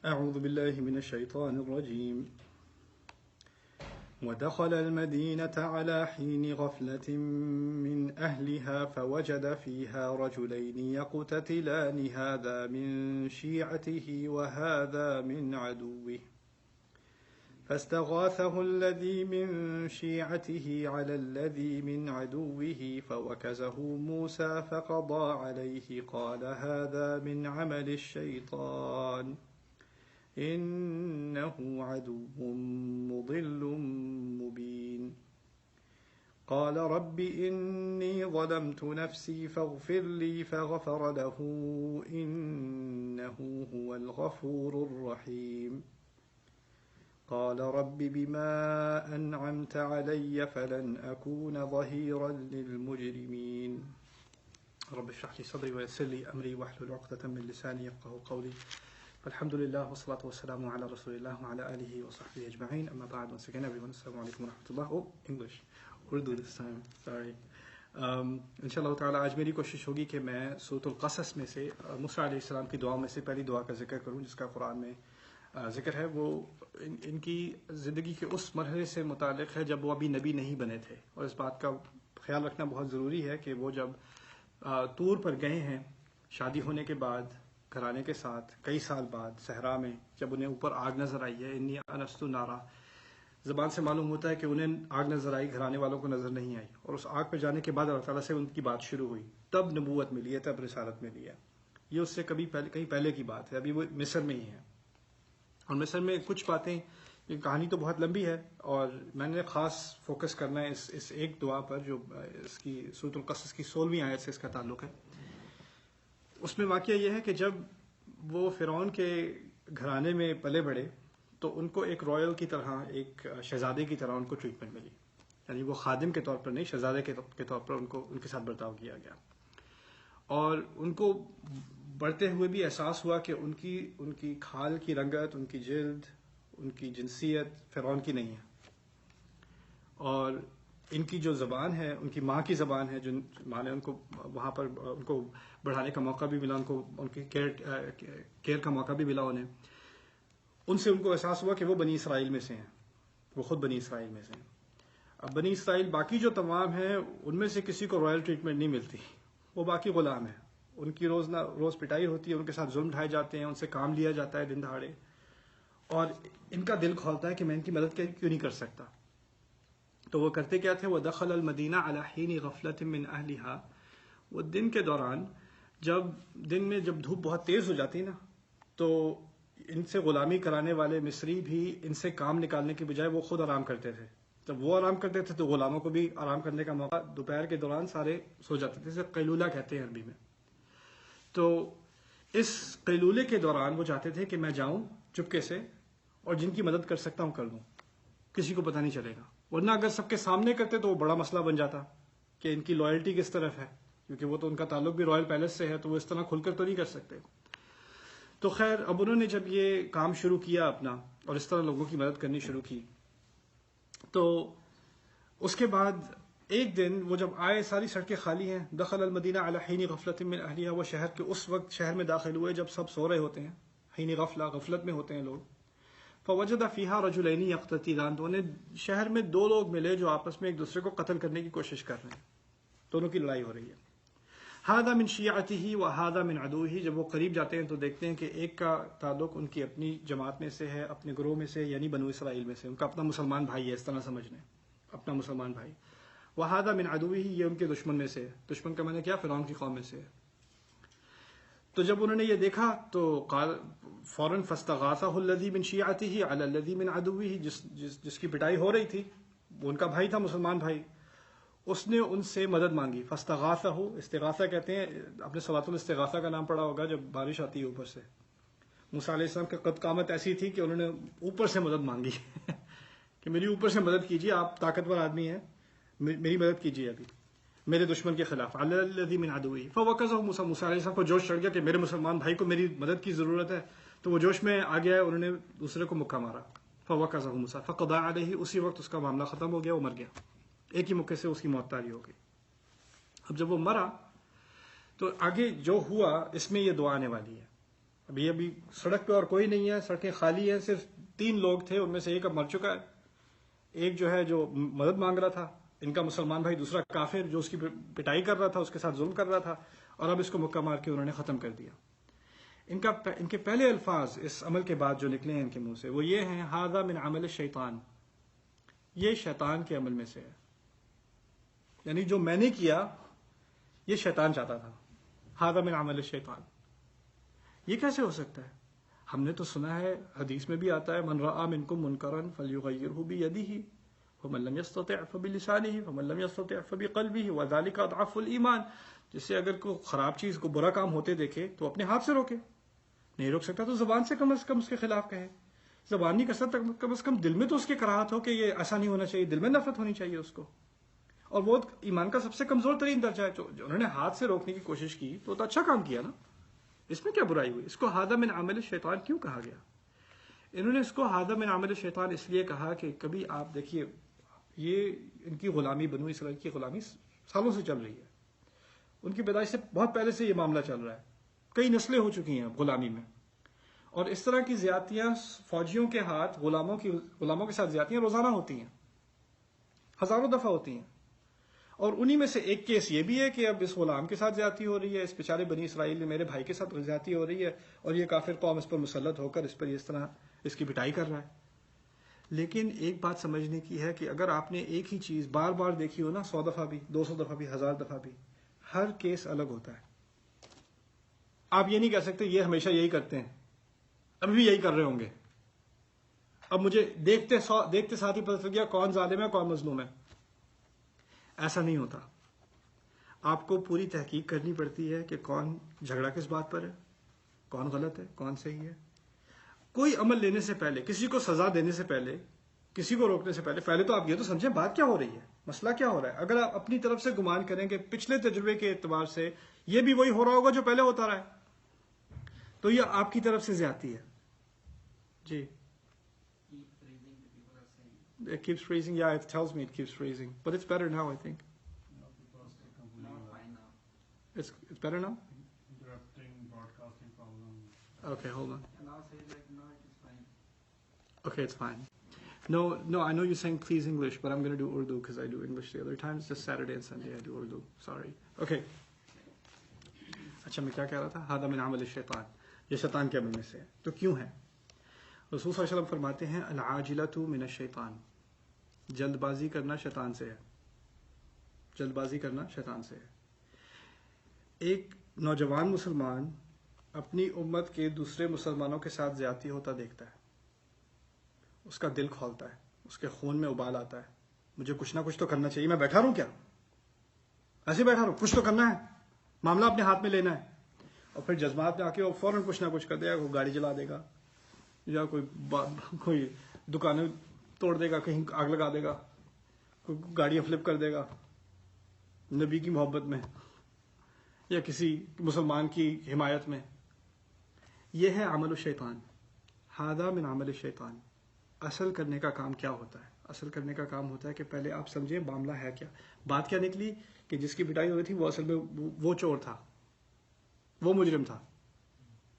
أعوذ بالله من الشيطان الرجيم. ودخل المدينة على حين غفلة من أهلها فوجد فيها رجلين يقتتلان هذا من شيعته وهذا من عدوه فاستغاثه الذي من شيعته على الذي من عدوه فوكزه موسى فقضى عليه قال هذا من عمل الشيطان إنه عدو مضل مبين قال رب إني ظلمت نفسي فاغفر لي فغفر له إنه هو الغفور الرحيم قال رب بما أنعمت علي فلن أكون ظهيرا للمجرمين رب اشرح لي صدري ويسر لي أمري واحلل عقدة من لساني يفقهوا قولي الحمد لله والصلاة والسلام على رسول الله وعلى آله وصحبه أجمعين أما بعد. Once again everyone, السلام عليكم ورحمة الله. Oh, English, Urdu this time, sorry. انشاءاللہ تعالی آج میری کوشش ہوگی کہ میں سورۃ القصص میں سے موسیٰ علیہ السلام کی دعا میں سے پہلی دعا کا ذکر کروں جس کا قرآن میں ذکر ہے. وہ ان کی زندگی کے اس مرحلے سے متعلق ہے جب وہ ابھی نبی نہیں بنے تھے، اور اس بات کا خیال رکھنا بہت ضروری ہے کہ وہ جب طور پر گئے ہیں شادی ہونے کے بعد گھرانے کے ساتھ کئی سال بعد صحرا میں، جب انہیں اوپر آگ نظر آئی ہے، انی انستو نارا، زبان سے معلوم ہوتا ہے کہ انہیں آگ نظر آئی، گھرانے والوں کو نظر نہیں آئی، اور اس آگ پہ جانے کے بعد اللہ تعالیٰ سے ان کی بات شروع ہوئی، تب نبوت ملی ہے، تب رسالت ملی ہے. یہ اس سے کہیں پہلے کی بات ہے. ابھی وہ مصر میں ہی ہے، اور مصر میں کچھ باتیں، یہ کہانی تو بہت لمبی ہے اور میں نے خاص فوکس کرنا ہے اس ایک دعا پر جو اس کی سورۃ القصص کی 16ویں آیت سے اس کا تعلق ہے. اس میں واقعہ یہ ہے کہ جب وہ فرعون کے گھرانے میں پلے بڑھے تو ان کو ایک رائل کی طرح، ایک شہزادے کی طرح ان کو ٹریٹمنٹ ملی، یعنی وہ خادم کے طور پر نہیں، شہزادے کے طور پر ان کے ساتھ برتاؤ کیا گیا. اور ان کو بڑھتے ہوئے بھی احساس ہوا کہ ان کی کھال کی رنگت، ان کی جلد، ان کی جنسیت فرعون کی نہیں ہے، اور ان کی جو زبان ہے ان کی ماں کی زبان ہے، جو ماں نے ان کو وہاں پر ان کو بڑھانے کا موقع بھی ملا، ان کی کیئر کا موقع بھی ملا انہیں. ان سے ان کو احساس ہوا کہ وہ بنی اسرائیل میں سے ہیں، وہ خود بنی اسرائیل میں سے ہیں. اب بنی اسرائیل باقی جو تمام ہیں ان میں سے کسی کو رائل ٹریٹمنٹ نہیں ملتی، وہ باقی غلام ہیں، ان کی روز پٹائی ہوتی ہے، ان کے ساتھ ظلم ڈھائے جاتے ہیں، ان سے کام لیا جاتا ہے دن دہاڑے، اور ان کا دل کھولتا ہے کہ میں ان کی مدد کیوں نہیں کر سکتا. تو وہ کرتے کیا تھے؟ وَدَخَلَ الْمَدِينَةَ عَلَى حِينِ غَفْلَةٍ مِّنْ أَهْلِهَا، وہ دن کے دوران دن میں جب دھوپ بہت تیز ہو جاتی نا، تو ان سے غلامی کرانے والے مصری بھی ان سے کام نکالنے کے بجائے وہ خود آرام کرتے تھے. جب وہ آرام کرتے تھے تو غلاموں کو بھی آرام کرنے کا موقع، دوپہر کے دوران سارے سو جاتے تھے، اسے قیلولہ کہتے ہیں عربی میں. تو اس قیلولے کے دوران وہ چاہتے تھے کہ میں جاؤں چپکے سے اور جن کی مدد کر سکتا ہوں کر دوں، کسی کو پتہ نہیں چلے گا. ورنہ اگر سب کے سامنے کرتے تو وہ بڑا مسئلہ بن جاتا کہ ان کی لائلٹی کس طرف ہے، کیونکہ وہ تو ان کا تعلق بھی رائل پیلس سے ہے، تو وہ اس طرح کھل کر تو نہیں کر سکتے. تو خیر، اب انہوں نے جب یہ کام شروع کیا اپنا اور اس طرح لوگوں کی مدد کرنی شروع کی، تو اس کے بعد ایک دن وہ جب آئے، ساری سڑکیں خالی ہیں. دخل المدینہ علی حین غفلۃ من اہلھا، وہ شہر کے اس وقت شہر میں داخل ہوئے جب سب سو رہے ہوتے ہیں، حین غفلہ، غفلت میں ہوتے ہیں لوگ. فوجد فیہا رجلین یقتتلان، تو انہیں شہر میں دو لوگ ملے جو آپس میں ایک دوسرے کو قتل کرنے کی کوشش کر رہے ہیں، دونوں کی لڑائی ہو رہی ہے. ھذا من شیعتہ وھذا من عدوہ، جب وہ قریب جاتے ہیں تو دیکھتے ہیں کہ ایک کا تعلق ان کی اپنی جماعت میں سے ہے، اپنے گروہ میں سے، یعنی بنو اسرائیل میں سے، ان کا اپنا مسلمان بھائی ہے، اس طرح سمجھ لیں، اپنا مسلمان بھائی. وھذا من عدوہ، یہ ان کے دشمن میں سے ہے. دشمن کا معنی کیا؟ فرعون کی قوم میں سے ہے. تو جب انہوں نے یہ دیکھا تو قال فوراً فاستغاثہ الذی من شیعتہ علی الذی من عدوہ، جس کی پٹائی ہو رہی تھی وہ ان کا بھائی تھا، مسلمان بھائی، اس نے ان سے مدد مانگی. فاستغاثہ، استغاثہ کہتے ہیں، اپنے صلاۃ الاستغاثہ کا نام پڑا ہوگا، جب بارش آتی ہے اوپر سے. موسیٰ علیہ السلام کا قد قامت ایسی تھی کہ انہوں نے اوپر سے مدد مانگی کہ میری اوپر سے مدد کیجیے، آپ طاقتور آدمی ہیں، میری مدد کیجیے ابھی میرے دشمن کے خلاف. علی الذی من عدوہ فوکزہ موسیٰ، موسیٰ علیہ السلام کو جوش چڑھ گیا کہ میرے مسلمان بھائی کو میری مدد کی ضرورت ہے، تو وہ جوش میں آ گیا، انہوں نے دوسرے کو مکہ مارا. فوکزہ موسیٰ فقضی علیہ، اسی وقت اس کا معاملہ ختم ہو گیا، وہ مر گیا، ایک ہی مکے سے اس کی موت طاری ہو گئی. اب جب وہ مرا تو آگے جو ہوا اس میں یہ دعا آنے والی ہے، ابھی سڑک پہ اور کوئی نہیں ہے، سڑکیں خالی ہیں، صرف 3 لوگ تھے، ان میں سے ایک اب مر چکا ہے، ایک جو ہے جو مدد مانگ رہا تھا ان کا مسلمان بھائی، دوسرا کافر جو اس کی پٹائی کر رہا تھا، اس کے ساتھ ظلم کر رہا تھا، اور اب اس کو مکہ مار کے انہوں نے ختم کر دیا۔ ان کے پہلے الفاظ اس عمل کے بعد جو نکلے ہیں ان کے منہ سے وہ یہ ہیں، ھذا من عمل الشیطان، یہ شیطان کے عمل میں سے ہے، یعنی جو میں نے کیا یہ شیطان چاہتا تھا، ھذا من عمل الشیطان۔ یہ کیسے ہو سکتا ہے؟ ہم نے تو سنا ہے، حدیث میں بھی آتا ہے، من رأى منکم منکرا فلیغیرہ بیدہ ومن لم یستطع فبلسانہ ومن لم یستطع فبقلبہ وذلک اضعف الایمان۔ جس سے اگر کوئی خراب چیز کو برا کام ہوتے دیکھے تو اپنے ہاتھ سے روکے، نہیں روک سکتا تو زبان سے کم از کم اس کے خلاف کہے، زبان نہیں کر سکتا کم از کم دل میں تو اس کے کراہت ہو کہ یہ ایسا نہیں ہونا چاہیے، دل میں نفرت ہونی چاہیے اس کو، اور وہ ایمان کا سب سے کمزور ترین درجہ ہے۔ جو انہوں نے ہاتھ سے روکنے کی کوشش کی تو اچھا کام کیا نا، اس میں کیا برائی ہوئی؟ اس کو ھذا من عمل الشیطان کیوں کہا گیا؟ انہوں نے اس کو ھذا من عمل الشیطان اس لیے کہا کہ کبھی آپ دیکھیے، یہ ان کی غلامی، بنو اسرائیل کی غلامی سالوں سے چل رہی ہے، ان کی پیدائش سے بہت پہلے سے یہ معاملہ چل رہا ہے، کئی نسلیں ہو چکی ہیں غلامی میں، اور اس طرح کی زیادتیاں فوجیوں کے ہاتھ غلاموں کے ساتھ زیادتیاں روزانہ ہوتی ہیں، ہزاروں دفعہ ہوتی ہیں، اور انہی میں سے ایک کیس یہ بھی ہے کہ اب اس غلام کے ساتھ زیادتی ہو رہی ہے، اس بیچارے بنی اسرائیل میں میرے بھائی کے ساتھ زیادتی ہو رہی ہے، اور یہ کافر قوم اس پر مسلط ہو کر اس طرح اس کی پٹائی کر رہا ہے۔ لیکن ایک بات سمجھنے کی ہے کہ اگر آپ نے ایک ہی چیز بار بار دیکھی ہو نا، 100 دفعہ بھی، 200 دفعہ بھی، 1000 دفعہ بھی، ہر کیس الگ ہوتا ہے۔ آپ یہ نہیں کہہ سکتے یہ ہمیشہ یہی کرتے ہیں، ابھی بھی یہی کر رہے ہوں گے، اب مجھے دیکھتے ساتھ ہی پتہ چل گیا کون ظالم ہے کون مظلوم ہے۔ ایسا نہیں ہوتا، آپ کو پوری تحقیق کرنی پڑتی ہے کہ کون جھگڑا کس بات پر ہے، کون غلط ہے کون صحیح ہے۔ کوئی عمل لینے سے پہلے، کسی کو سزا دینے سے پہلے، کسی کو روکنے سے پہلے تو آپ یہ تو سمجھیں بات کیا ہو رہی ہے، مسئلہ کیا ہو رہا ہے۔ اگر آپ اپنی طرف سے گمان کریں کہ پچھلے تجربے کے اعتبار سے یہ بھی وہی ہو رہا ہوگا جو پہلے ہوتا رہا ہے، تو یہ آپ کی طرف سے زیادتی ہے۔ جی It keeps freezing. Yeah, it tells me it keeps freezing, but it's better now, I think. It's better now? Interrupting broadcasting problem. Okay, hold on. And now say like, no, it is fine. Okay, it's fine. No, I know you're saying please English, but I'm going to do Urdu because I do English the other times. Just Saturday and Sunday I do Urdu. Sorry. Okay. اچھا میں کیا کہہ رہا تھا؟ ھذا من عمل الشیطان، یہ شیطان کے عمل میں سے ہے۔ تو کیوں ہے؟ رسول صلی اللہ علیہ وسلم فرماتے ہیں العاجلۃ من الشیطان، جلد بازی کرنا شیطان سے ہے، جلد بازی کرنا شیطان سے ہے۔ ایک نوجوان مسلمان اپنی امت کے دوسرے مسلمانوں کے ساتھ زیادتی ہوتا دیکھتا ہے، اس کا دل کھولتا ہے، اس کے خون میں ابال آتا ہے، مجھے کچھ نہ کچھ تو کرنا چاہیے، میں بیٹھا رہوں کیا؟ ایسے بیٹھا رہوں؟ کچھ تو کرنا ہے، معاملہ اپنے ہاتھ میں لینا ہے۔ اور پھر جذبات میں آ کے وہ فوراً کچھ نہ کچھ کر دے گا، کوئی گاڑی جلا دے گا، یا کوئی دکانیں توڑ دے گا، کہیں آگ لگا دے گا، کوئی گاڑیاں فلپ کر دے گا نبی کی محبت میں یا کسی مسلمان کی حمایت میں۔ یہ ہے عمل الشیطان، ھذا من عمل الشیطان۔ اصل کرنے کا کام کیا ہوتا ہے؟ اصل کرنے کا کام ہوتا ہے کہ پہلے آپ سمجھیں معاملہ ہے کیا۔ بات کیا نکلی کہ جس کی پٹائی ہو رہی تھی وہ اصل میں وہ چور تھا، وہ مجرم تھا،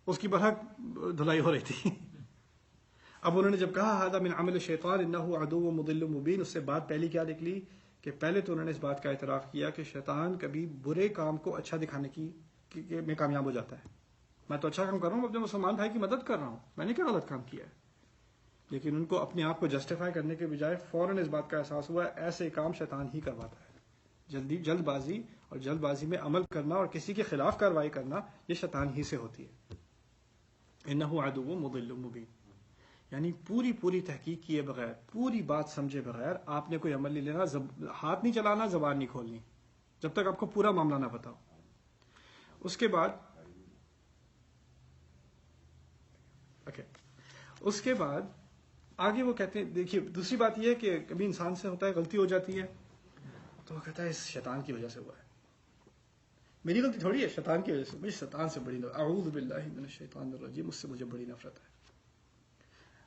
اس کی برحق دھلائی ہو رہی تھی۔ اب انہوں نے جب کہا ھذا من عمل الشیطان انہ عدو مضل مبین، اس سے بات پہلی کیا نکلی کہ پہلے تو انہوں نے اس بات کا اعتراف کیا کہ شیطان کبھی برے کام کو اچھا دکھانے کی میں کامیاب ہو جاتا ہے۔ میں تو اچھا کام کر رہا ہوں، اپنے مسلمان بھائی کی مدد کر رہا ہوں، میں نے کیا غلط کام کیا ہے؟ لیکن ان کو اپنے آپ کو جسٹیفائی کرنے کے بجائے فوراً اس بات کا احساس ہوا ایسے کام شیطان ہی کرواتا ہے۔ جلد بازی اور جلد بازی میں عمل کرنا اور کسی کے خلاف کارروائی کرنا یہ شیطان ہی سے ہوتی ہے۔ انہ عدو مضل مبین، یعنی پوری تحقیق کیے بغیر، پوری بات سمجھے بغیر آپ نے کوئی عمل نہیں لینا، ہاتھ نہیں چلانا، زبان نہیں کھولنی جب تک آپ کو پورا معاملہ نہ پتا ہو۔ اس کے بعد آگے وہ کہتے ہیں، دیکھیے دوسری بات یہ ہے کہ کبھی انسان سے ہوتا ہے غلطی ہو جاتی ہے تو وہ کہتا ہے اس شیطان کی وجہ سے ہوا ہے، میری غلطی تھوڑی ہے، شیطان کی وجہ سے، مجھے شیطان سے بڑی نفرت، اعوذ باللہ من الشیطان الرجیم، اس سے مجھے بڑی نفرت ہے۔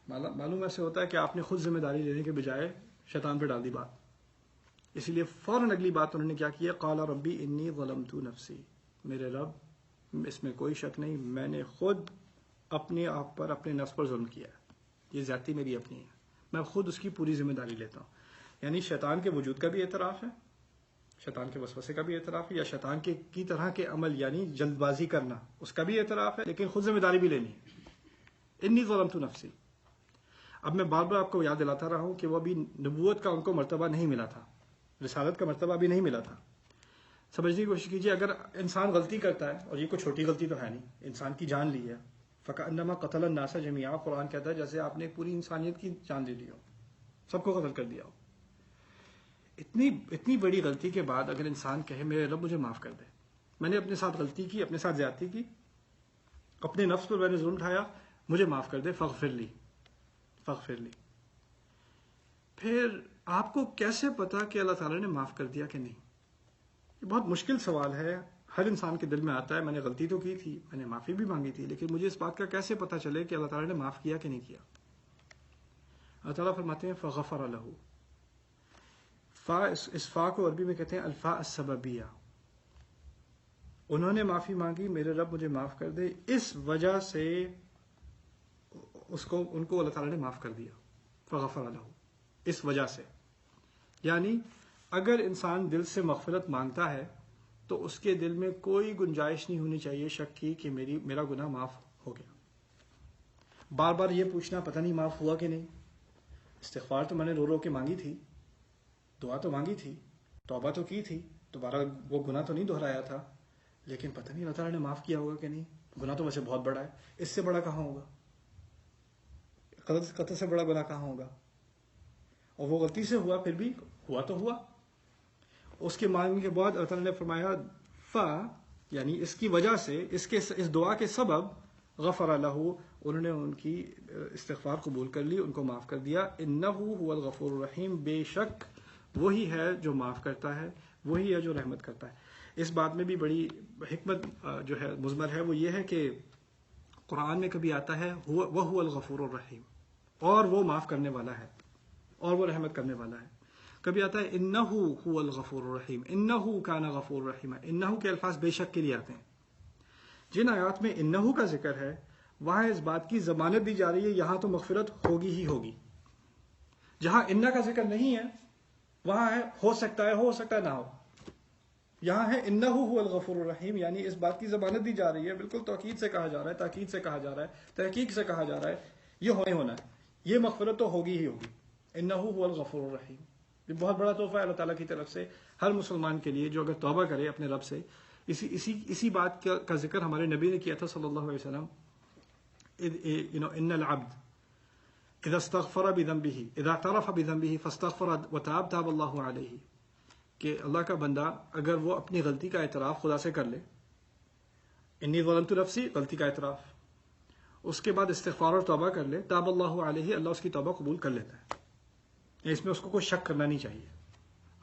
معلوم ایسے ہوتا ہے کہ آپ نے خود ذمہ داری لینے کے بجائے شیطان پہ ڈال دی بات، اسی لیے فوراً اگلی بات انہوں نے کیا کی ہے، قال ربی انی ظلمت نفسی، میرے رب اس میں کوئی شک نہیں میں نے خود اپنے آپ پر اپنے نفس پر ظلم کیا ہے، یہ زیادتی میری اپنی ہے، میں خود اس کی پوری ذمہ داری لیتا ہوں. یعنی شیطان کے وجود کا بھی اعتراف ہے، شیطان کے وسوسے کا بھی اعتراف ہے، یا شیطان کی طرح کے عمل یعنی جلد بازی کرنا اس کا بھی اعتراف ہے، لیکن خود ذمہ داری بھی لینی ہے. انی ظلمت نفسی. اب میں بار بار آپ کو یاد دلاتا رہا ہوں کہ وہ ابھی نبوت کا ان کو مرتبہ نہیں ملا تھا، رسالت کا مرتبہ ابھی نہیں ملا تھا. سمجھنے کی کوشش کیجیے، اگر انسان غلطی کرتا ہے، اور یہ کوئی چھوٹی غلطی تو ہے نہیں، انسان کی جان لی ہے، فکأنما قتل الناس جميعا، قرآن کہتا ہے جیسے آپ نے پوری انسانیت کی جان لے لی ہو، سب کو قتل کر دیا ہو. اتنی بڑی غلطی کے بعد اگر انسان کہے میرے رب مجھے معاف کر دے، میں نے اپنے ساتھ غلطی کی، اپنے ساتھ زیادتی کی، اپنے نفس پر میں نے ظلم اٹھایا، مجھے معاف کر دے، فاغفر لی. پھر آپ کو کیسے پتا کہ اللہ تعالیٰ نے معاف کر دیا کہ نہیں؟ یہ بہت مشکل سوال ہے، ہر انسان کے دل میں آتا ہے میں نے غلطی تو کی تھی، میں نے معافی بھی مانگی تھی، لیکن مجھے اس بات کا کیسے پتا چلے کہ اللہ تعالیٰ نے معاف کیا کہ نہیں کیا؟ اللہ تعالیٰ فرماتے ہیں فغفر لہ. اس فا کو عربی میں کہتے ہیں الفاء السببیہ. انہوں نے معافی مانگی، میرے رب مجھے معاف کر دے، اس وجہ سے ان کو اللہ تعالیٰ نے معاف کر دیا. فغفر لہ، اس وجہ سے. یعنی اگر انسان دل سے مغفرت مانگتا ہے تو اس کے دل میں کوئی گنجائش نہیں ہونی چاہیے شک کی کہ میرا گناہ معاف ہو گیا. بار بار یہ پوچھنا پتہ نہیں معاف ہوا کہ نہیں. استغفار تو میں نے رو رو کے مانگی تھی، دعا تو مانگی تھی، توبہ تو کی تھی، دوبارہ وہ گناہ تو نہیں دہرایا تھا، لیکن پتہ نہیں اللہ تعالیٰ نے معاف کیا ہوگا کہ نہیں. گناہ تو ویسے بہت بڑا ہے، اس سے بڑا کہاں ہوگا؟ قتل سے بڑا گناہ کہاں ہوگا؟ اور وہ غلطی سے ہوا، پھر بھی ہوا تو ہوا. اس کے مانگنے کے بعد اللہ تعالیٰ نے فرمایا یعنی اس کی وجہ سے، اس دعا کے سبب غفر لہ، انہوں نے ان کی استغفار قبول کر لی، ان کو معاف کر دیا. انہ هو الغفور الرحیم، بے شک وہی ہے جو معاف کرتا ہے، وہی ہے جو رحمت کرتا ہے. اس بات میں بھی بڑی حکمت جو ہے مضمر ہے، وہ یہ ہے کہ قرآن میں کبھی آتا ہے وَهُوَ الغفور الرحیم، اور وہ معاف کرنے والا ہے اور وہ رحمت کرنے والا ہے. کبھی آتا ہے انہ هو الغفور الرحیم، انہ کان غفور الرحیم. انہ کے الفاظ بے شک کے لیے آتے ہیں. جن آیات میں انہ کا ذکر ہے وہاں اس بات کی ضمانت دی جا رہی ہے یہاں تو مغفرت ہوگی ہی ہوگی. جہاں انہ کا ذکر نہیں ہے وہاں ہے ہو سکتا ہے نہ ہو. یہاں ہے انہ هو الغفور الرحیم، یعنی اس بات کی ضمانت دی جا رہی ہے، بالکل توکید سے کہا جا رہا ہے، تاکید سے کہا جا رہا ہے، تحقیق سے کہا جا رہا ہے یہ ہونا ہے، یہ مغفرت تو ہوگی ہی ہوگی. انہ هو الغفور الرحیم، یہ بہت بڑا تحفہ ہے اللہ تعالیٰ کی طرف سے ہر مسلمان کے لیے جو اگر توبہ کرے اپنے رب سے. اسی بات کا ذکر ہمارے نبی نے کیا تھا صلی اللہ علیہ وسلم. ان العبد اذا استغفر بذنبه اذا اعترف بذنبه فاستغفر وتاب تاب اللہ علیہ، کہ اللہ کا بندہ اگر وہ اپنی غلطی کا اعتراف خدا سے کر لے، انی ظلمت نفسی، غلطی کا اعتراف، اس کے بعد استغفار اور توبہ کر لے، تاب اللہ علیہ، اللہ اس کی توبہ قبول کر لیتا ہے. اس میں اس کو کوئی شک کرنا نہیں چاہیے،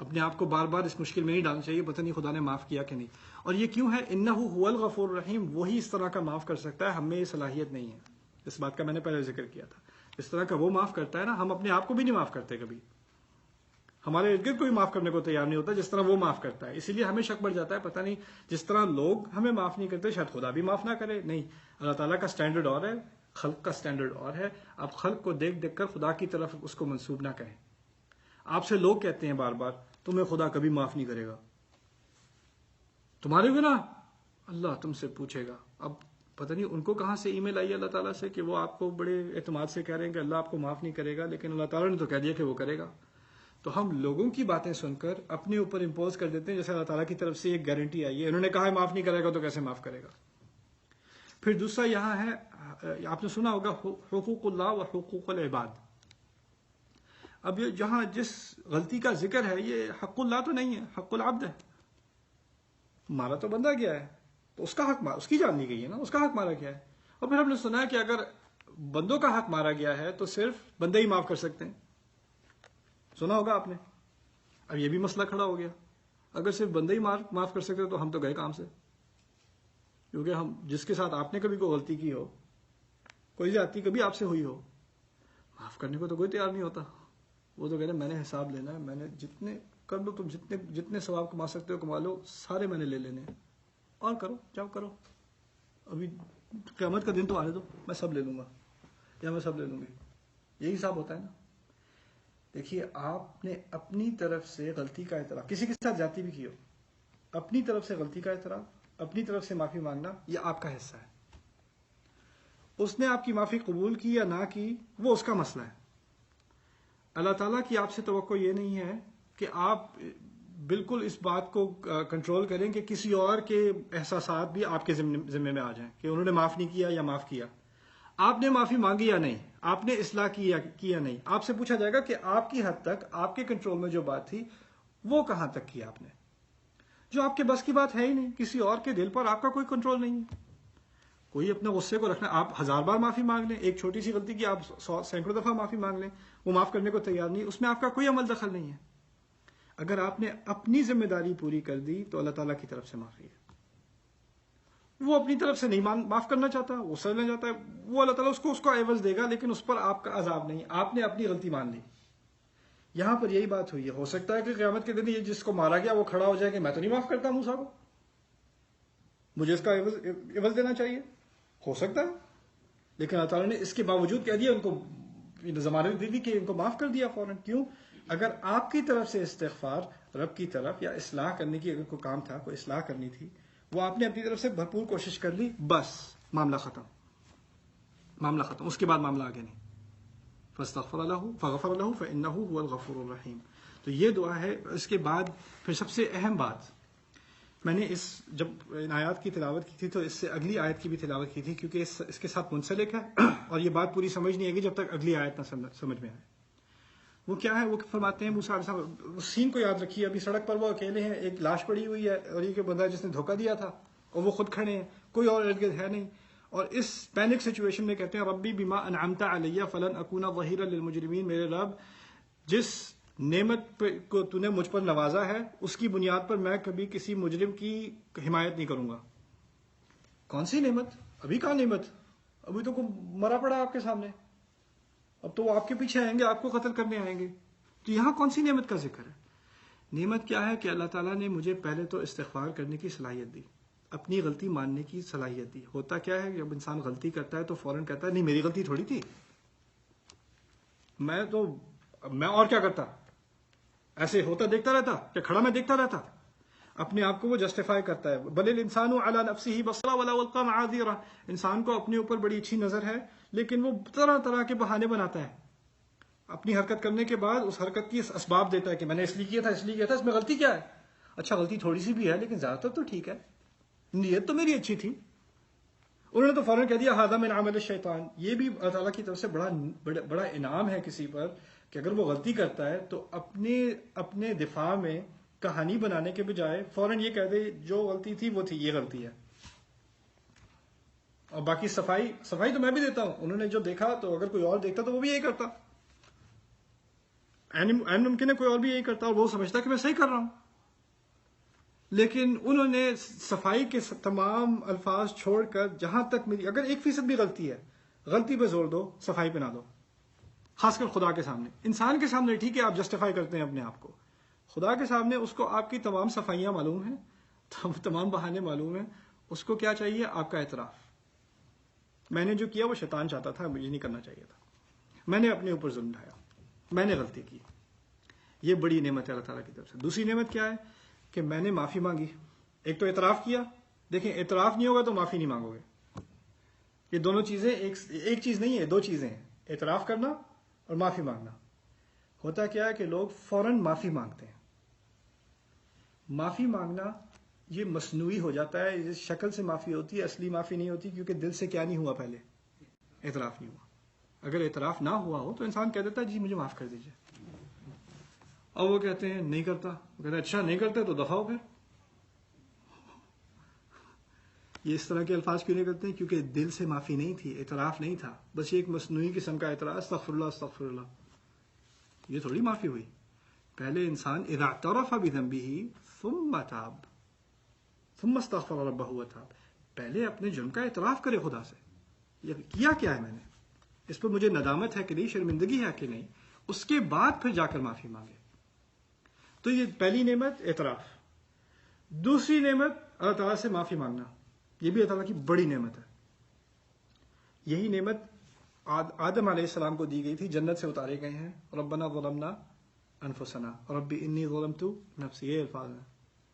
اپنے آپ کو بار بار اس مشکل میں نہیں ڈالنا چاہیے پتہ نہیں خدا نے معاف کیا کہ نہیں. اور یہ کیوں ہے؟ انہ هو الغفور الرحیم، وہی اس طرح کا معاف کر سکتا ہے، ہم میں یہ صلاحیت نہیں ہے. اس بات کا میں نے پہلے ذکر کیا تھا. اس طرح کا وہ معاف کرتا ہے نا، ہم اپنے آپ کو بھی نہیں معاف کرتے، کبھی ہمارے ارد گرد کوئی معاف کرنے کو تیار نہیں ہوتا جس طرح وہ معاف کرتا ہے. اسی لیے ہمیں شک بڑھ جاتا ہے، پتہ نہیں جس طرح لوگ ہمیں معاف نہیں کرتے شاید خدا بھی معاف نہ کرے. نہیں، اللہ تعالیٰ کا سٹینڈرڈ اور ہے، خلق کا سٹینڈرڈ اور ہے. آپ خلق کو دیکھ دیکھ کر خدا کی طرف اس کو منسوب نہ کریں. آپ سے لوگ کہتے ہیں بار بار تمہیں خدا کبھی معاف نہیں کرے گا، تمہارے گناہ اللہ تم سے پوچھے گا. اب پتہ نہیں ان کو کہاں سے ای میل آئی اللہ تعالیٰ سے کہ وہ آپ کو بڑے اعتماد سے کہہ رہے ہیں کہ اللہ آپ کو معاف نہیں کرے گا، لیکن اللہ تعالیٰ نے تو کہہ دیا کہ وہ کرے گا. تو ہم لوگوں کی باتیں سن کر اپنے اوپر امپوز کر دیتے ہیں جیسے اللہ تعالیٰ کی طرف سے ایک گارنٹی آئی ہے، انہوں نے کہا ہے معاف نہیں کرے گا تو کیسے معاف کرے گا. پھر دوسرا یہاں ہے، آپ نے سنا ہوگا حقوق اللہ و حقوق العباد. اب یہ جہاں جس غلطی کا ذکر ہے یہ حق اللہ تو نہیں ہے، حق العبد ہے. مارا تو بندہ گیا ہے تو اس کا حق اس کی جان لی گئی ہے نا، اس کا حق مارا گیا ہے. اور پھر ہم نے سنا ہے کہ اگر بندوں کا حق مارا گیا ہے تو صرف بندے ہی معاف کر سکتے ہیں، سنا ہوگا آپ نے. اب یہ بھی مسئلہ کھڑا ہو گیا، اگر صرف بندے ہی معاف کر سکتے تو ہم تو گئے کام سے. کیونکہ ہم جس کے ساتھ آپ نے کبھی کوئی غلطی کی ہو، کوئی زیادتی کبھی آپ سے ہوئی ہو، معاف کرنے کو تو کوئی تیار نہیں ہوتا. وہ تو کہہ رہے میں نے حساب لینا ہے، میں نے جتنے کر لو، تم جتنے ثواب کما سکتے ہو کما لو، سارے میں نے لے لینے، اور کرو جاؤ کرو. ابھی قیامت کا دن تو آنے دو، میں سب لے لوں گا یا میں سب لے لوں گی. یہی حساب ہوتا ہے نا. دیکھیے آپ نے اپنی طرف سے غلطی کا اعتراف، کسی کے ساتھ جاتی بھی کی ہو، اپنی طرف سے غلطی کا اعتراف، اپنی طرف سے معافی مانگنا، یہ آپ کا حصہ ہے. اس نے آپ کی معافی قبول کی یا نہ کی وہ اس کا مسئلہ ہے. اللہ تعالیٰ کی آپ سے توقع یہ نہیں ہے کہ آپ بالکل اس بات کو کنٹرول کریں کہ کسی اور کے احساسات بھی آپ کے ذمے میں آ جائیں کہ انہوں نے معاف نہیں کیا یا معاف کیا. آپ نے معافی مانگی یا نہیں، آپ نے اصلاح کی یا نہیں، آپ سے پوچھا جائے گا کہ آپ کی حد تک آپ کے کنٹرول میں جو بات تھی وہ کہاں تک کی آپ نے. جو آپ کے بس کی بات ہے ہی نہیں، کسی اور کے دل پر آپ کا کوئی کنٹرول نہیں ہے. کوئی اپنے غصے کو رکھنا، آپ 1000 بار معافی مانگ لیں، ایک چھوٹی سی غلطی کی آپ 100 دفعہ معافی مانگ لیں، وہ معاف کرنے کو تیار نہیں، اس میں آپ کا کوئی عمل دخل نہیں ہے. اگر آپ نے اپنی ذمہ داری پوری کر دی تو اللہ تعالیٰ کی طرف سے معافی ہے. وہ اپنی طرف سے نہیں معاف کرنا چاہتا، وہ سمجھنا چاہتا ہے، وہ اللہ تعالیٰ اس کو عوض دے گا، لیکن اس پر آپ کا عذاب نہیں. آپ نے اپنی غلطی مان لی. یہاں پر یہی بات ہوئی ہے. ہو سکتا ہے کہ قیامت کے دن یہ جس کو مارا گیا وہ کھڑا ہو جائے کہ میں تو نہیں معاف کرتا موسیٰ کو، مجھے اس کا عوض دینا چاہیے. ہو سکتا ہے، لیکن اللہ تعالیٰ نے اس کے باوجود کہہ دیا، ان کو ضمانت دے دی کہ ان کو معاف کر دیا فوراً. کیوں؟ اگر آپ کی طرف سے استغفار رب کی طرف یا اصلاح کرنے کی اگر کوئی کام تھا، کوئی اصلاح کرنی تھی، وہ آپ نے اپنی طرف سے بھرپور کوشش کر لی، بس معاملہ ختم. معاملہ ختم، اس کے بعد معاملہ آگے نہیں. فاستغفر له فغفر له فإنه هو الغفور الرحیم. تو یہ دعا ہے. اس کے بعد پھر سب سے اہم بات، میں نے جب ان آیات کی تلاوت کی تھی تو اس سے اگلی آیت کی بھی تلاوت کی تھی، کیونکہ اس کے ساتھ منسلک ہے اور یہ بات پوری سمجھ نہیں آئے گی جب تک اگلی آیت نہ سمجھ میں آئے. وہ کیا ہے؟ وہ فرماتے ہیں موسیٰ علیہ السلام، اس سین کو یاد رکھیے. ابھی سڑک پر وہ اکیلے ہیں، ایک لاش پڑی ہوئی ہے اور یہ کہ بندہ جس نے دھوکہ دیا تھا، اور وہ خود کھڑے ہیں، کوئی اور ارد گرد ہے نہیں. اور اس پینک سچویشن میں کہتے ہیں ربی بما انعمت علی فلن اکون ظہیرا للمجرمین، میرے رب جس نعمت کو تو نے مجھ پر نوازا ہے اس کی بنیاد پر میں کبھی کسی مجرم کی حمایت نہیں کروں گا. کون سی نعمت؟ ابھی کہاں نعمت؟ ابھی تو مرا پڑا آپ کے سامنے، اب تو وہ آپ کے پیچھے آئیں گے، آپ کو قتل کرنے آئیں گے. تو یہاں کون سی نعمت کا ذکر ہے؟ نعمت کیا ہے کہ اللہ تعالیٰ نے مجھے پہلے تو استغفار کرنے کی صلاحیت دی، اپنی غلطی ماننے کی صلاحیت دی. ہوتا کیا ہے جب انسان غلطی کرتا ہے تو فوراً کہتا ہے نہیں میری غلطی تھوڑی تھی، میں اور کیا کرتا، ایسے ہوتا دیکھتا رہتا، کہ کھڑا میں دیکھتا رہتا. اپنے آپ کو وہ جسٹیفائی کرتا ہے. بل الانسان علی نفسہ بصیرہ ولو القی معاذیرہ، انسان کو اپنے اوپر بڑی اچھی نظر ہے لیکن وہ طرح طرح کے بہانے بناتا ہے. اپنی حرکت کرنے کے بعد اس حرکت کی اسباب دیتا ہے کہ میں نے اس لیے کیا تھا، اس میں غلطی کیا ہے؟ اچھا غلطی تھوڑی سی بھی ہے لیکن زیادہ تر تو ٹھیک ہے، نیت تو میری اچھی تھی. انہوں نے تو فوراً کہہ دیا ھذا من عمل الشیطان. یہ بھی اللہ تعالیٰ کی طرف سے بڑا انعام ہے کسی پر کہ اگر وہ غلطی کرتا ہے تو اپنے دفاع میں کہانی بنانے کے بجائے فوراً یہ کہہ دے جو غلطی تھی وہ تھی، یہ غلطی ہے. اور باقی صفائی تو میں بھی دیتا ہوں. انہوں نے جو دیکھا تو اگر کوئی اور دیکھتا تو وہ بھی یہی کرتا، این ممکن ہے کوئی اور بھی یہی کرتا اور وہ سمجھتا کہ میں صحیح کر رہا ہوں. لیکن انہوں نے صفائی کے تمام الفاظ چھوڑ کر جہاں تک میری اگر 1% بھی غلطی ہے، غلطی پہ زور دو، صفائی پہ نہ دو. خاص کر خدا کے سامنے. انسان کے سامنے ٹھیک ہے آپ جسٹیفائی کرتے ہیں اپنے آپ کو، خدا کے سامنے اس کو آپ کی تمام صفائیاں معلوم ہیں، تمام بہانے معلوم ہیں. اس کو کیا چاہیے؟ آپ کا اعتراف. میں نے جو کیا وہ شیطان چاہتا تھا، مجھے نہیں کرنا چاہیے تھا، میں نے اپنے اوپر ظلم ڈھایا، میں نے غلطی کی. یہ بڑی نعمت ہے اللہ تعالیٰ کی طرف سے. دوسری نعمت کیا ہے کہ میں نے معافی مانگی. ایک تو اعتراف کیا. دیکھیں اعتراف نہیں ہوگا تو معافی نہیں مانگو گے. یہ دونوں چیزیں ایک چیز نہیں ہے، دو چیزیں ہیں، اعتراف کرنا اور معافی مانگنا. ہوتا کیا ہے کہ لوگ فوراً معافی مانگتے ہیں. معافی مانگنا یہ مصنوعی ہو جاتا ہے، اس شکل سے معافی ہوتی ہے، اصلی معافی نہیں ہوتی، کیونکہ دل سے کیا نہیں ہوا، پہلے اعتراف نہیں ہوا. اگر اعتراف نہ ہوا ہو تو انسان کہہ دیتا ہے جی مجھے معاف کر دیجیے، اور وہ کہتے ہیں نہیں کرتا، وہ کہتے ہیں اچھا نہیں کرتے تو دفعہ ہو پھر. یہ اس طرح کے الفاظ کیوں نہیں کرتے ہیں؟ کیونکہ دل سے معافی نہیں تھی، اعتراف نہیں تھا، بس یہ ایک مصنوعی قسم کا اعتراف، استغفر اللہ استغفر اللہ. یہ تھوڑی معافی ہوئی. پہلے انسان اذا اعترف بذنبه ثم تاب ثم استغفر ربه وتاب، پہلے اپنے جرم کا اعتراف کرے خدا سے، یہ کیا ہے میں نے، اس پر مجھے ندامت ہے کہ نہیں، شرمندگی ہے کہ نہیں، اس کے بعد پھر جا کر معافی مانگے. تو یہ پہلی نعمت اعتراف. دوسری نعمت اللہ تعالیٰ سے معافی مانگنا، یہ بھی اللہ تعالیٰ کی بڑی نعمت ہے. یہی نعمت آدم علیہ السلام کو دی گئی تھی، جنت سے اتارے گئے ہیں. ربنا ظلمنا انفسنا ربی انی ظلمت نفسی، یہ الفاظ ہیں.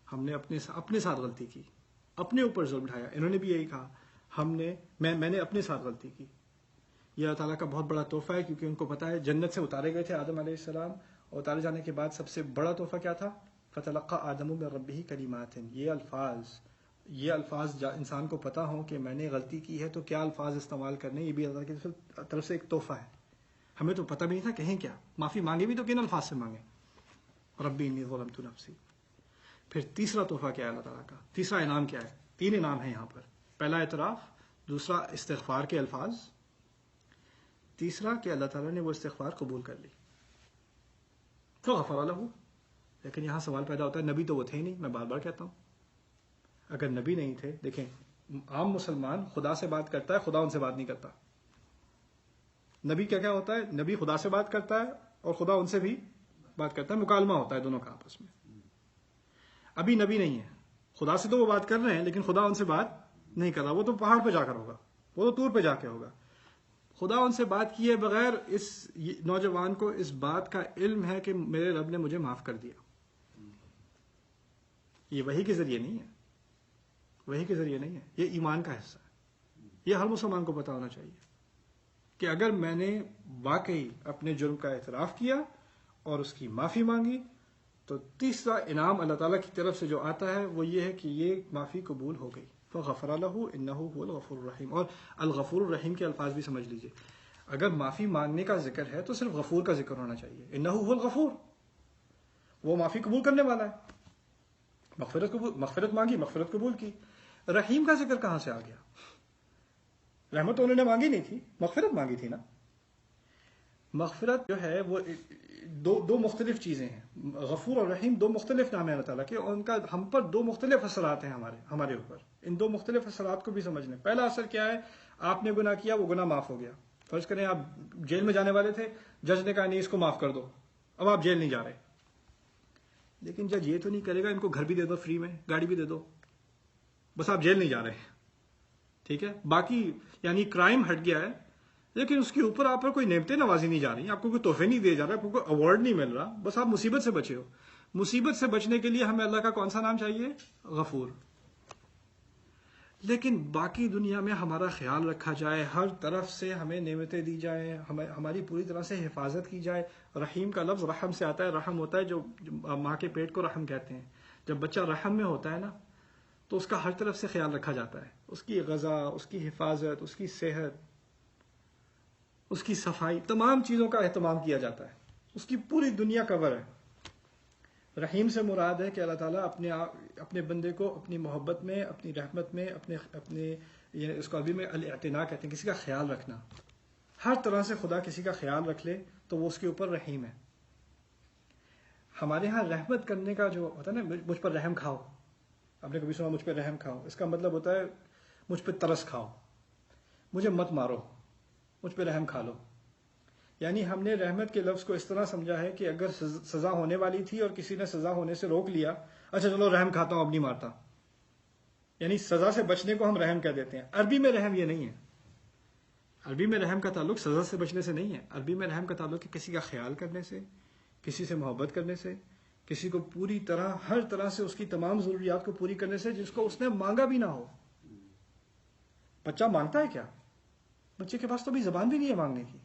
ہم نے اپنے ساتھ غلطی کی، اپنے اوپر ظلم اٹھایا. انہوں نے بھی یہی کہا، میں نے اپنے ساتھ غلطی کی. یہ اللہ تعالیٰ کا بہت بڑا تحفہ ہے، کیونکہ ان کو پتا ہے جنت سے اتارے گئے تھے آدم علیہ السلام، اور اتارے جانے کے بعد سب سے بڑا تحفہ کیا تھا؟ فتلقى آدم من ربہ کلمات. یہ الفاظ انسان کو پتا ہوں کہ میں نے غلطی کی ہے تو کیا الفاظ استعمال کرنے، یہ بھی اللہ کی طرف سے ایک تحفہ ہے. ہمیں تو پتہ بھی نہیں تھا کہیں کیا، معافی مانگے بھی تو کن الفاظ سے مانگے؟ ربی انی ظلمت نفسی. پھر تیسرا تحفہ کیا ہے اللہ تعالیٰ کا؟ تیسرا انعام کیا ہے؟ 3 انعام ہیں یہاں پر. پہلا اعتراف، دوسرا استغفار کے الفاظ، تیسرا کہ اللہ تعالیٰ نے وہ استغفار قبول کر لی. تو غفر لہ. لیکن یہاں سوال پیدا ہوتا ہے، نبی تو وہ تھے ہی نہیں. میں بار بار کہتا ہوں، اگر نبی نہیں تھے، دیکھیں عام مسلمان خدا سے بات کرتا ہے، خدا ان سے بات نہیں کرتا. نبی کیا ہوتا ہے؟ نبی خدا سے بات کرتا ہے اور خدا ان سے بھی بات کرتا ہے، مکالمہ ہوتا ہے دونوں کا آپس میں. ابھی نبی نہیں ہے، خدا سے تو وہ بات کر رہے ہیں لیکن خدا ان سے بات نہیں کر رہا. وہ تو پہاڑ پہ جا کر ہوگا، وہ تو طور پہ جا کے ہوگا. خدا ان سے بات کیے بغیر اس نوجوان کو اس بات کا علم ہے کہ میرے رب نے مجھے معاف کر دیا. یہ وحی کے ذریعے نہیں ہے، وحی کے ذریعے نہیں ہے، یہ ایمان کا حصہ ہے. یہ ہر مسلمان کو پتا ہونا چاہیے کہ اگر میں نے واقعی اپنے جرم کا اعتراف کیا اور اس کی معافی مانگی تو تیسرا انعام اللہ تعالیٰ کی طرف سے جو آتا ہے وہ یہ ہے کہ یہ معافی قبول ہو گئی. فغفر لہ انہ هو الغفور الرحیم. اور الغفور الرحیم کے الفاظ بھی سمجھ لیجئے. اگر معافی مانگنے کا ذکر ہے تو صرف غفور کا ذکر ہونا چاہیے. انہ هو الغفور، وہ معافی قبول کرنے والا ہے. مغفرت مانگی، مغفرت قبول کی. رحیم کا ذکر کہاں سے آ گیا؟ رحمت تو انہوں نے مانگی نہیں تھی، مغفرت مانگی تھی نا. مغفرت جو ہے وہ دو مختلف چیزیں ہیں. غفور اور رحیم 2 مختلف نام ہیں اللہ تعالیٰ کے، اور ان کا ہم پر 2 مختلف اثرات ہیں ہمارے اوپر. ان 2 مختلف اثرات کو بھی سمجھ لیں. پہلا اثر کیا ہے؟ آپ نے گناہ کیا، وہ گناہ معاف ہو گیا. فرض کریں آپ جیل میں جانے والے تھے، جج نے کہا نہیں اس کو معاف کر دو، اب آپ جیل نہیں جا رہے. لیکن جج یہ تو نہیں کرے گا ان کو گھر بھی دے دو فری میں، گاڑی بھی دے دو، بس آپ جیل نہیں جا رہے. ٹھیک ہے، باقی یعنی کرائم ہٹ گیا ہے لیکن اس کے اوپر آپ پر کوئی نعمتیں نوازی نہیں جا رہی، آپ کو کوئی تحفے نہیں دیے جا رہا، آپ کو کوئی ایوارڈ نہیں مل رہا، بس آپ مصیبت سے بچے ہو. مصیبت سے بچنے کے لیے ہمیں اللہ کا کون سا نام چاہیے؟ غفور. لیکن باقی دنیا میں ہمارا خیال رکھا جائے، ہر طرف سے ہمیں نعمتیں دی جائیں، ہماری پوری طرح سے حفاظت کی جائے. رحیم کا لفظ رحم سے آتا ہے. رحم ہوتا ہے جو ماں کے پیٹ کو رحم کہتے ہیں. جب بچہ رحم میں ہوتا ہے نا تو اس کا ہر طرف سے خیال رکھا جاتا ہے. اس کی غذا، اس کی حفاظت، اس کی صحت، اس کی صفائی، تمام چیزوں کا اہتمام کیا جاتا ہے. اس کی پوری دنیا کور ہے. رحیم سے مراد ہے کہ اللہ تعالیٰ اپنے بندے کو اپنی محبت میں، اپنی رحمت میں، اپنے اس کو عربی میں الاعتناء کہتے ہیں، کسی کا خیال رکھنا. ہر طرح سے خدا کسی کا خیال رکھ لے تو وہ اس کے اوپر رحیم ہے. ہمارے ہاں رحمت کرنے کا جو ہوتا ہے نا، مجھ پر رحم کھاؤ، آپ نے کبھی سنا مجھ پہ رحم کھاؤ؟ اس کا مطلب ہوتا ہے مجھ پہ ترس کھاؤ، مجھے مت مارو، مجھ پہ رحم کھا لو. یعنی ہم نے رحمت کے لفظ کو اس طرح سمجھا ہے کہ اگر سزا ہونے والی تھی اور کسی نے سزا ہونے سے روک لیا، اچھا چلو رحم کھاتا ہوں اب نہیں مارتا. یعنی سزا سے بچنے کو ہم رحم کہہ دیتے ہیں. عربی میں رحم یہ نہیں ہے. عربی میں رحم کا تعلق سزا سے بچنے سے نہیں ہے. عربی میں رحم کا تعلق ہے کسی کا خیال کرنے سے، کسی سے محبت کرنے سے، کسی کو پوری طرح ہر طرح سے اس کی تمام ضروریات کو پوری کرنے سے جس کو اس نے مانگا بھی نہ ہو. بچہ مانگتا ہے کیا؟ بچے کے پاس تو بھی زبان بھی نہیں ہے مانگنے کی.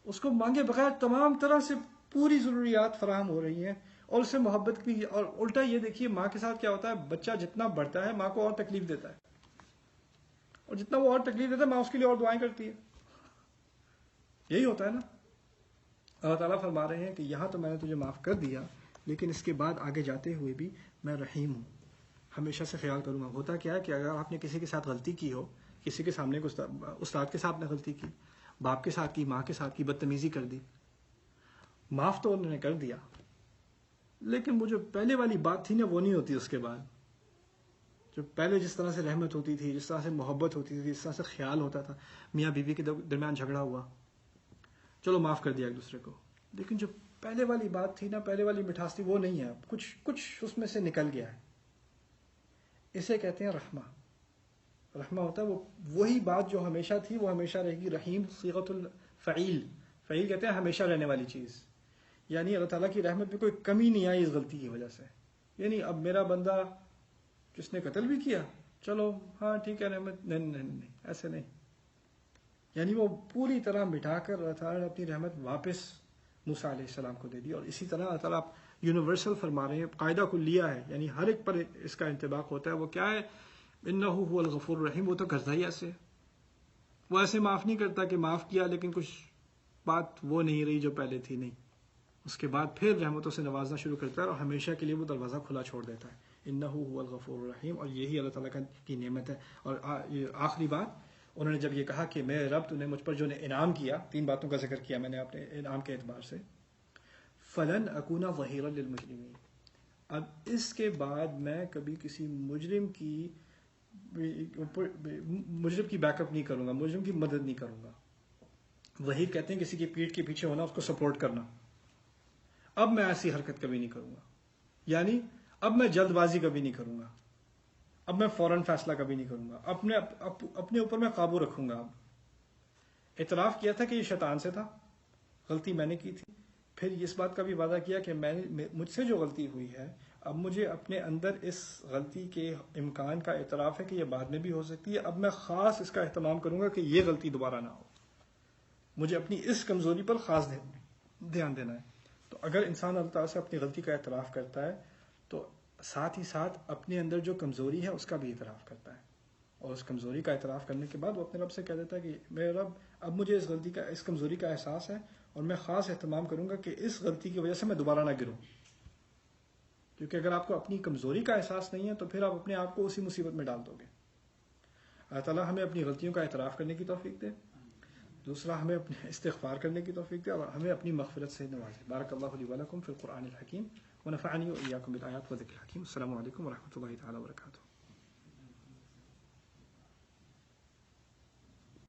اس کو مانگے بغیر تمام طرح سے پوری ضروریات فراہم ہو رہی ہیں اور اس سے محبت بھی. اور الٹا یہ دیکھیے ماں کے ساتھ کیا ہوتا ہے، بچہ جتنا بڑھتا ہے ماں کو اور تکلیف دیتا ہے، اور جتنا وہ اور تکلیف دیتا ہے ماں اس کے لیے اور دعائیں کرتی ہے. یہی ہوتا ہے نا. اللہ تعالیٰ فرما رہے ہیں کہ یہاں تو میں نے تجھے معاف کر دیا لیکن اس کے بعد آگے جاتے ہوئے بھی میں رحیم ہوں، ہمیشہ سے خیال کروں گا. ہوتا کیا ہے کہ اگر آپ نے کسی کے ساتھ غلطی کی ہو، کسی کے سامنے استاد کے ساتھ نے غلطی کی، باپ کے ساتھ کی، ماں کے ساتھ کی، بدتمیزی کر دی، معاف تو انہوں نے کر دیا لیکن وہ جو پہلے والی بات تھی نا وہ نہیں ہوتی. اس کے بعد جو پہلے جس طرح سے رحمت ہوتی تھی، جس طرح سے محبت ہوتی تھی، جس طرح سے خیال ہوتا تھا، میاں بیوی کے درمیان جھگڑا ہوا، چلو معاف کر دیا ایک دوسرے کو، لیکن جو پہلے والی بات تھی نا، پہلے والی مٹھاس تھی وہ نہیں ہے. کچھ اس میں سے نکل گیا ہے. اسے کہتے ہیں رحمہ. رحمہ ہوتا ہے وہ وہی بات جو ہمیشہ تھی وہ ہمیشہ رہے گی. رحیم صیغۃ الفعیل، فعیل کہتے ہیں ہمیشہ رہنے والی چیز. یعنی اللہ تعالیٰ کی رحمت میں کوئی کمی نہیں آئی اس غلطی کی وجہ سے. یعنی اب میرا بندہ جس نے قتل بھی کیا چلو ہاں ٹھیک ہے رحمت، نہیں ایسے نہیں. یعنی وہ پوری طرح مٹا کر اللہ تعالیٰ نے اپنی رحمت واپس موسیٰ علیہ السلام کو دے دی. اور اسی طرح اللہ تعالیٰ یونیورسل فرما رہے ہیں، قاعدہ کو لیا ہے، یعنی ہر ایک پر اس کا انطباق ہوتا ہے. وہ کیا ہے؟ انہ هو الغفور الرحیم. وہ تو کرتا ہی ایسے، وہ ایسے معاف نہیں کرتا کہ معاف کیا لیکن کچھ بات وہ نہیں رہی جو پہلے تھی، نہیں. اس کے بعد پھر رحمتوں سے نوازنا شروع کرتا ہے اور ہمیشہ کے لیے وہ دروازہ کھلا چھوڑ دیتا ہے. انہ هو الغفور الرحیم. اور یہی اللہ تعالیٰ کی نعمت ہے. اور آخری بات انہوں نے جب یہ کہا کہ میرے رب تو نے مجھ پر جو نے انعام کیا، 3 باتوں کا ذکر کیا میں نے اپنے انعام کے اعتبار سے. فلن اکون ظہیرا للمجرمین. اب اس کے بعد میں کبھی کسی مجرم کی بیک اپ نہیں کروں گا، مجرم کی مدد نہیں کروں گا. ظہیر کہتے ہیں کسی کی پیٹھ کے پیچھے ہونا، اس کو سپورٹ کرنا. اب میں ایسی حرکت کبھی نہیں کروں گا. یعنی اب میں جلد بازی کبھی نہیں کروں گا، اب میں فوراً فیصلہ کبھی نہیں کروں گا، اپنے اوپر میں قابو رکھوں گا. اب اعتراف کیا تھا کہ یہ شیطان سے تھا، غلطی میں نے کی تھی. پھر اس بات کا بھی وعدہ کیا کہ مجھ سے جو غلطی ہوئی ہے اب مجھے اپنے اندر اس غلطی کے امکان کا اعتراف ہے کہ یہ بعد میں بھی ہو سکتی ہے. اب میں خاص اس کا اہتمام کروں گا کہ یہ غلطی دوبارہ نہ ہو. مجھے اپنی اس کمزوری پر خاص دھیان دینا ہے. تو اگر انسان اللہ تعالیٰ سے اپنی غلطی کا اعتراف کرتا ہے تو ساتھ ہی ساتھ اپنے اندر جو کمزوری ہے اس کا بھی اعتراف کرتا ہے. اور اس کمزوری کا اعتراف کرنے کے بعد وہ اپنے رب سے کہہ دیتا ہے کہ میرے رب اب مجھے اس کمزوری کا احساس ہے اور میں خاص اہتمام کروں گا کہ اس غلطی کی وجہ سے میں دوبارہ نہ گروں. کیونکہ اگر آپ کو اپنی کمزوری کا احساس نہیں ہے تو پھر آپ اپنے آپ کو اسی مصیبت میں ڈال دو گے. اللہ تعالیٰ ہمیں اپنی غلطیوں کا اعتراف کرنے کی توفیق دے. دوسرا ہمیں اپنے استغفار کرنے کی توفیق دے اور ہمیں اپنی مغفرت سے نوازے. بارک اللہ لی ولکم فی القرآن الحکیم ونفعنی وإیاکم بالآیات والذکر الحکیم. السلام علیکم ورحمۃ اللہ تعالی وبرکاتہ.